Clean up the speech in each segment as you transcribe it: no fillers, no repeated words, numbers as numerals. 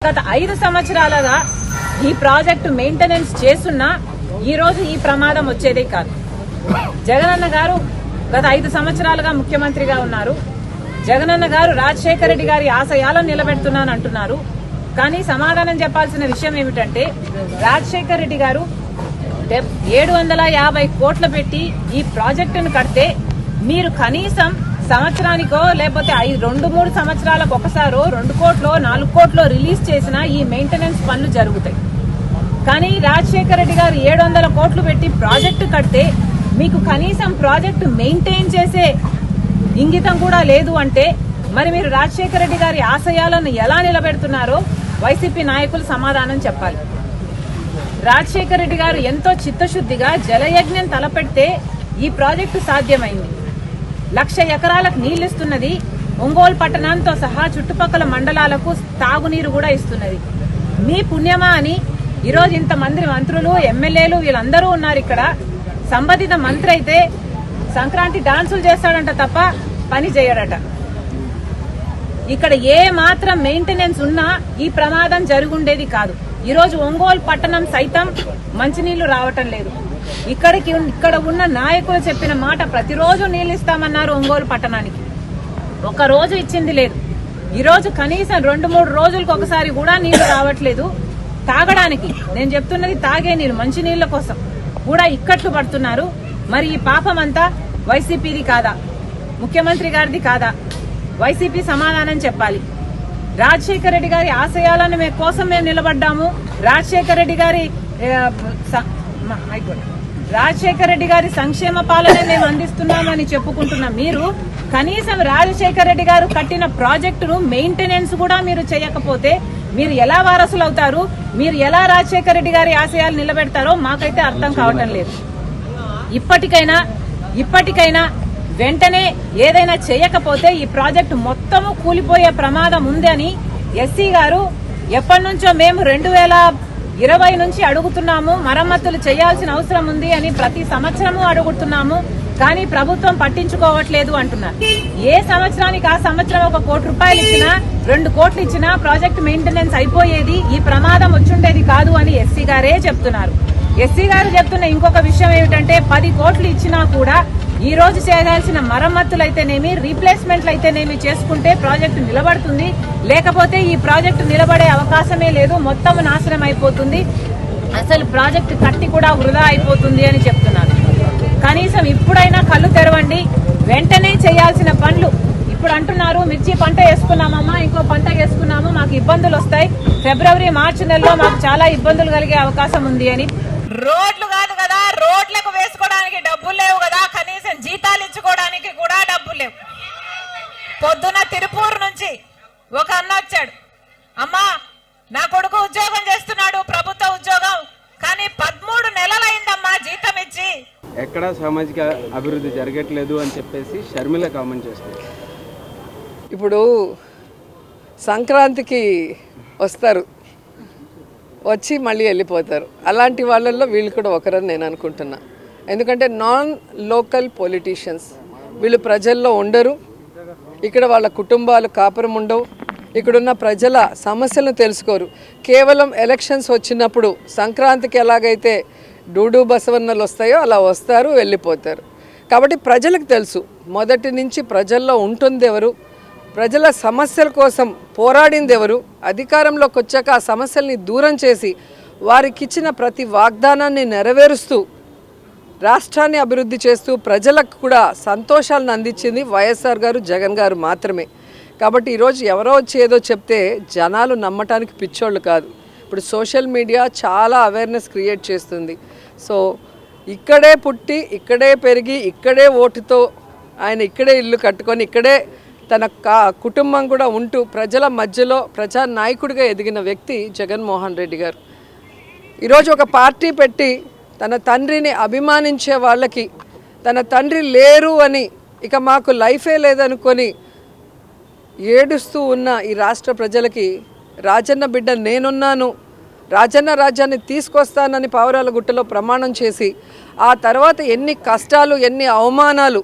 గత 5 సంవత్సరాలుగా ఈ ప్రాజెక్టు మెయింటెనెన్స్ చేస్తున్నా ఈ రోజు ఈ ప్రమాదం వచ్చేదే కాదు. జగనన్న గారు గత 5 సంవత్సరాలుగా ముఖ్యమంత్రిగా ఉన్నారు. జగనన్న గారు రాజశేఖర రెడ్డి గారి ఆశయాలను నిలబెడుతున్నాను అంటున్నారు. కానీ సమాధానం చెప్పాల్సిన విషయం ఏమిటంటే రాజశేఖర రెడ్డి గారు 750 కోట్లు పెట్టి ఈ ప్రాజెక్టును కడితే మీరు కనీసం సంవత్సరానికో లేకపోతే 2-3 సంవత్సరాలకు ఒకసారో 2 కోట్లో 4 కోట్లో రిలీజ్ చేసినా ఈ మెయింటెనెన్స్ పనులు జరుగుతాయి. కానీ రాజశేఖర రెడ్డి గారు 700 కోట్లు పెట్టి ప్రాజెక్టు కడితే మీకు కనీసం ప్రాజెక్టు మెయింటైన్ చేసే ఇంగితం కూడా లేదు అంటే మరి మీరు రాజశేఖర రెడ్డి గారి ఆశయాలను ఎలా నిలబెడుతున్నారో వైసీపీ నాయకులు సమాధానం చెప్పాలి. రాజశేఖర రెడ్డి గారు ఎంతో చిత్తశుద్ధిగా జలయజ్ఞం తలపెడితే ఈ ప్రాజెక్టు సాధ్యమైంది. 1,00,000 ఎకరాలకు నీళ్లిస్తున్నది. ఒంగోలు పట్టణంతో సహా చుట్టుపక్కల మండలాలకు తాగునీరు కూడా ఇస్తున్నది. మీ పుణ్యమా అని ఈరోజు ఇంతమంది మంత్రులు ఎమ్మెల్యేలు వీళ్ళందరూ ఉన్నారు. ఇక్కడ సంబంధిత మంత్రి అయితే సంక్రాంతి డాన్సులు చేస్తాడంట తప్ప పని చేయడట. ఇక్కడ ఏ మాత్రం మెయింటెనెన్స్ ఉన్నా ఈ ప్రమాదం జరుగుండేది కాదు. ఈరోజు ఒంగోలు పట్టణం సైతం మంచినీళ్లు రావటం లేదు. ఇక్కడ ఉన్న నాయకులు చెప్పిన మాట ప్రతిరోజు నీళ్లు ఇస్తామన్నారు ఒంగోలు పట్టణానికి. ఒక రోజు ఇచ్చింది లేదు. ఈరోజు కనీసం 2-3 రోజులకు ఒకసారి కూడా నీళ్లు రావట్లేదు. తాగడానికి నేను చెప్తున్నది తాగే నీరు మంచి నీళ్ల కోసం కూడా ఇక్కట్లు పడుతున్నారు. మరి ఈ పాపం అంతా వైసీపీది కాదా, ముఖ్యమంత్రి గారిది కాదా? వైసీపీ సమాధానం చెప్పాలి. రాజశేఖర రెడ్డి గారి ఆశయాలను కోసం మేము నిలబడ్డాము. రాజశేఖర రెడ్డి గారి సంక్షేమ పాలన మేము అందిస్తున్నామని చెప్పుకుంటున్న మీరు కనీసం రాజశేఖర రెడ్డి గారు కట్టిన ప్రాజెక్టును మెయింటెనెన్స్ కూడా మీరు చేయకపోతే మీరు ఎలా వారసులు అవుతారు? మీరు ఎలా రాజశేఖర రెడ్డి గారి ఆశయాలు నిలబెడతారో మాకైతే అర్థం కావటం లేదు. ఇప్పటికైనా వెంటనే ఏదైనా చేయకపోతే ఈ ప్రాజెక్టు మొత్తము కూలిపోయే ప్రమాదం ఉందని ఎస్సీ గారు ఎప్పటి నుంచో మేము 2020 నుంచి అడుగుతున్నాము. మరమ్మతులు చేయాల్సిన అవసరం ఉంది అని ప్రతి సంవత్సరము అడుగుతున్నాము. కానీ ప్రభుత్వం పట్టించుకోవట్లేదు అంటున్నారు. ఏ సంవత్సరానికి ఆ సంవత్సరం 1 కోటి రూపాయలు ఇచ్చినా 2 కోట్లు ఇచ్చినా ప్రాజెక్ట్ మెయింటెనెన్స్ అయిపోయేది, ఈ ప్రమాదం వచ్చుండేది కాదు అని ఎస్సీ గారే చెప్తున్నారు. ఎస్సీ గారు చెప్తున్న ఇంకొక విషయం ఏమిటంటే 10 కోట్లు ఇచ్చినా కూడా ఈ రోజు చేయాల్సిన మరమ్మతులు అయితేనేమి రీప్లేస్మెంట్లు అయితేనేమి చేసుకుంటే ప్రాజెక్టు నిలబడుతుంది. లేకపోతే ఈ ప్రాజెక్టు నిలబడే అవకాశమే లేదు, మొత్తం నాశనం అయిపోతుంది, అసలు ప్రాజెక్టు కట్టి కూడా వృధా అయిపోతుంది అని చెప్తున్నారు. కనీసం ఇప్పుడైనా కళ్ళు తెరవండి. వెంటనే చేయాల్సిన పనులు ఇప్పుడు అంటున్నారు మిర్చి పంట వేసుకున్నామమ్మా, ఇంకో పంట వేసుకున్నాము, మాకు ఇబ్బందులు వస్తాయి, ఫిబ్రవరి మార్చి నెలలో మాకు చాలా ఇబ్బందులు కలిగే అవకాశం ఉంది అని. రోడ్లు కాదు కదా, రోడ్లకు వేసుకోవడానికి డబ్బులు లేవు కదా, కనీసం జీతాలు ఇచ్చుకోవడానికి కూడా డబ్బులు లేవు. పొద్దున తిరుపూరు నుంచి ఒక అన్న వచ్చాడు, అమ్మా నా కొడుకు ఉద్యోగం చేస్తున్నాడు, ప్రభుత్వ ఉద్యోగం, కానీ 13 నెలలైందమ్మా జీతం ఇచ్చి. ఎక్కడా సామాజిక అభివృద్ధి జరగట్లేదు అని చెప్పేసి షర్మిల కామెంట్ చేస్తారు. ఇప్పుడు సంక్రాంతికి వస్తారు, వచ్చి మళ్ళీ వెళ్ళిపోతారు. అలాంటి వాళ్ళల్లో వీళ్ళు కూడా ఒకరని నేను అనుకుంటున్నా. ఎందుకంటే నాన్ లోకల్ పొలిటీషియన్స్, వీళ్ళు ప్రజల్లో ఉండరు, ఇక్కడ వాళ్ళ కుటుంబాలు కాపురం ఉండవు, ఇక్కడున్న ప్రజల సమస్యలను తెలుసుకోరు. కేవలం ఎలక్షన్స్ వచ్చినప్పుడు సంక్రాంతికి ఎలాగైతే డూడు బసవన్నలు వస్తాయో అలా వస్తారు, వెళ్ళిపోతారు. కాబట్టి ప్రజలకు తెలుసు మొదటి నుంచి ప్రజల్లో ఉంటుంది ఎవరు, ప్రజల సమస్యల కోసం పోరాడింది ఎవరు, అధికారంలోకి వచ్చాక ఆ సమస్యల్ని దూరం చేసి వారికి ఇచ్చిన ప్రతి వాగ్దానాన్ని నెరవేరుస్తూ రాష్ట్రాన్ని అభివృద్ధి చేస్తూ ప్రజలకు కూడా సంతోషాలను అందించింది వైఎస్ఆర్ గారు, జగన్ గారు మాత్రమే. కాబట్టి ఈరోజు ఎవరో వచ్చి ఏదో చెప్తే జనాలు నమ్మటానికి పిచ్చోళ్ళు కాదు. ఇప్పుడు సోషల్ మీడియా చాలా అవేర్నెస్ క్రియేట్ చేస్తుంది. సో ఇక్కడే పుట్టి ఇక్కడే పెరిగి ఇక్కడే ఓటుతో ఆయన ఇక్కడే ఇల్లు కట్టుకొని ఇక్కడే తన కుటుంబం కూడా ఉంటూ ప్రజల మధ్యలో ప్రజా నాయకుడిగా ఎదిగిన వ్యక్తి జగన్మోహన్ రెడ్డి గారు. ఈరోజు ఒక పార్టీ పెట్టి తన తండ్రిని అభిమానించే వాళ్ళకి తన తండ్రి లేరు అని ఇక మాకు లైఫే లేదనుకొని ఏడుస్తూ ఉన్న ఈ రాష్ట్ర ప్రజలకి రాజన్న బిడ్డ నేనున్నాను, రాజన్న రాజ్యాన్ని తీసుకొస్తానని పావురాలగుట్టలో ప్రమాణం చేసి ఆ తర్వాత ఎన్ని కష్టాలు, ఎన్ని అవమానాలు,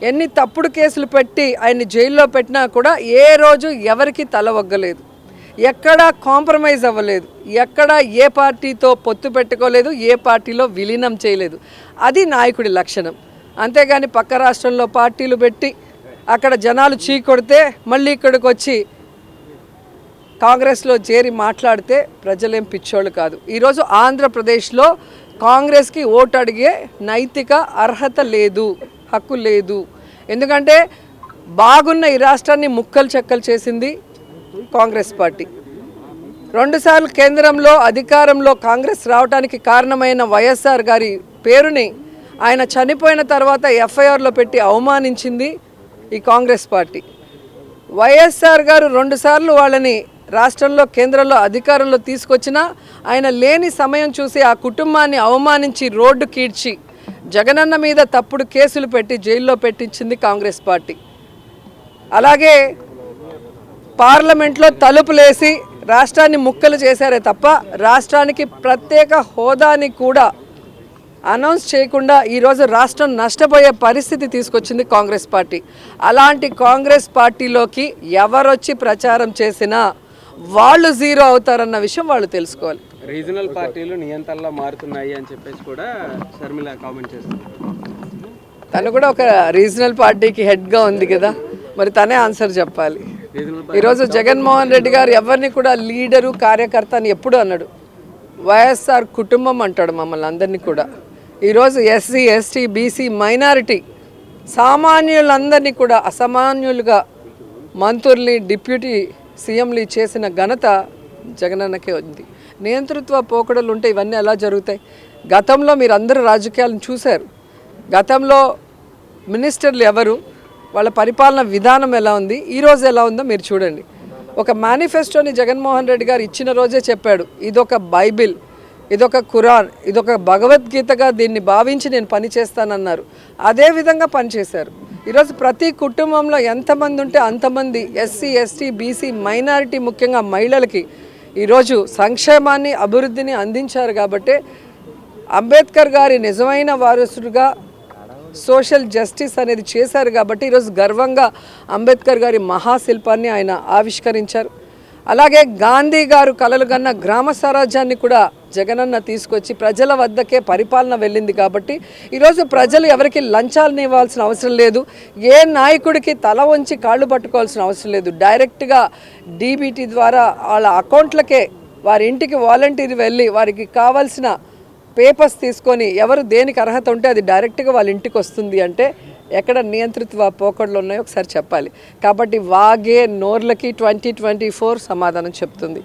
ఎన్ని తప్పుడు కేసులు పెట్టి ఆయన్ని జైల్లో పెట్టినా కూడా ఏ రోజు ఎవరికి తల ఒగ్గలేదు. ఎక్కడా కాంప్రమైజ్ అవ్వలేదు, ఎక్కడా ఏ పార్టీతో పొత్తు పెట్టుకోలేదు, ఏ పార్టీలో విలీనం చేయలేదు. అది నాయకుడి లక్షణం. అంతేగాని పక్క రాష్ట్రంలో పార్టీలు పెట్టి అక్కడ జనాలు చీకొడితే మళ్ళీ ఇక్కడికి వచ్చి కాంగ్రెస్లో చేరి మాట్లాడితే ప్రజలేం పిచ్చోళ్ళు కాదు. ఈరోజు ఆంధ్రప్రదేశ్లో కాంగ్రెస్కి ఓటు అడిగే నైతిక అర్హత లేదు, హక్కు లేదు. ఎందుకంటే బాగున్న ఈ రాష్ట్రాన్ని ముక్కలు చెక్కలు చేసింది కాంగ్రెస్ పార్టీ. 2 సార్లు కేంద్రంలో అధికారంలో కాంగ్రెస్ రావడానికి కారణమైన వైఎస్ఆర్ గారి పేరుని ఆయన చనిపోయిన తర్వాత ఎఫ్ఐఆర్లో పెట్టి అవమానించింది ఈ కాంగ్రెస్ పార్టీ. వైఎస్ఆర్ గారు 2 సార్లు వాళ్ళని రాష్ట్రంలో కేంద్రంలో అధికారంలో తీసుకొచ్చినా ఆయన లేని సమయం చూసి ఆ కుటుంబాన్ని అవమానించి రోడ్డు కీడ్చి జగనన్న మీద తప్పుడు కేసులు పెట్టి జైల్లో పెట్టించింది కాంగ్రెస్ పార్టీ. అలాగే పార్లమెంట్లో తలుపులేసి రాష్ట్రాన్ని ముక్కలు చేశారే తప్ప రాష్ట్రానికి ప్రత్యేక హోదాని కూడా అనౌన్స్ చేయకుండా ఈరోజు రాష్ట్రం నష్టపోయే పరిస్థితి తీసుకొచ్చింది కాంగ్రెస్ పార్టీ. అలాంటి కాంగ్రెస్ పార్టీలోకి ఎవరొచ్చి ప్రచారం చేసినా వాళ్ళు జీరో అవుతారన్న విషయం వాళ్ళు తెలుసుకోవాలి. రీజనల్ పార్టీలు నియంత్రణలో మారుతున్నాయి అని చెప్పేసి కూడా షర్మిల కామెంట్ చేస్తున్నారు. తను కూడా ఒక రీజనల్ పార్టీకి హెడ్గా ఉంది కదా, మరి తనే ఆన్సర్ చెప్పాలి. ఈరోజు జగన్మోహన్ రెడ్డి గారు ఎవరిని కూడా లీడరు కార్యకర్త అని ఎప్పుడు అన్నాడు. వైఎస్ఆర్ కుటుంబం అంటాడు మమ్మల్ని అందరినీ కూడా. ఈరోజు ఎస్సీ ఎస్టీ బీసీ మైనారిటీ సామాన్యులందరినీ కూడా అసామాన్యులుగా మంత్రుల్ని డిప్యూటీ సీఎంలు చేసిన ఘనత జగనన్నకే ఉంది. నియంతృత్వ పోకడలు ఉంటే ఇవన్నీ ఎలా జరుగుతాయి? గతంలో మీరు అందరూ రాజకీయాలను చూశారు. గతంలో మినిస్టర్లు ఎవరు, వాళ్ళ పరిపాలన విధానం ఎలా ఉంది, ఈరోజు ఎలా ఉందో మీరు చూడండి. ఒక మేనిఫెస్టోని జగన్మోహన్ రెడ్డి గారు ఇచ్చిన రోజే చెప్పాడు, ఇదొక బైబిల్, ఇదొక ఖురాన్, ఇదొక భగవద్గీతగా దీన్ని భావించి నేను పనిచేస్తానన్నారు. అదేవిధంగా పనిచేశారు. ఈరోజు ప్రతి కుటుంబంలో ఎంతమంది ఉంటే అంతమంది ఎస్సీ ఎస్టీ బీసీ మైనారిటీ ముఖ్యంగా మహిళలకి ఈరోజు సంక్షేమాన్ని అభివృద్ధిని అందించారు. కాబట్టి అంబేద్కర్ గారి నిజమైన వారసుడుగా సోషల్ జస్టిస్ అనేది చేశారు. కాబట్టి ఈరోజు గర్వంగా అంబేద్కర్ గారి మహాశిల్పాన్ని ఆయన ఆవిష్కరించారు. అలాగే గాంధీ గారు కలలు కన్న గ్రామ స్వరాజ్యాన్ని కూడా జగనన్న తీసుకొచ్చి ప్రజల వద్దకే పరిపాలన వెళ్ళింది. కాబట్టి ఈరోజు ప్రజలు ఎవరికి లంచాలను ఇవ్వాల్సిన అవసరం లేదు, ఏ నాయకుడికి తల వంచి కాళ్ళు పట్టుకోవాల్సిన అవసరం లేదు. డైరెక్ట్గా డీబీటీ ద్వారా వాళ్ళ అకౌంట్లకే వారి ఇంటికి వాలంటీర్ వెళ్ళి వారికి కావాల్సిన పేపర్స్ తీసుకొని ఎవరు దేనికి అర్హత ఉంటే అది డైరెక్ట్గా వాళ్ళ ఇంటికి వస్తుంది. అంటే ఎక్కడ నియంత్రిత పోకడలు ఉన్నాయో ఒకసారి చెప్పాలి. కాబట్టి వాగే నోర్లకి 2024 సమాధానం చెప్తుంది.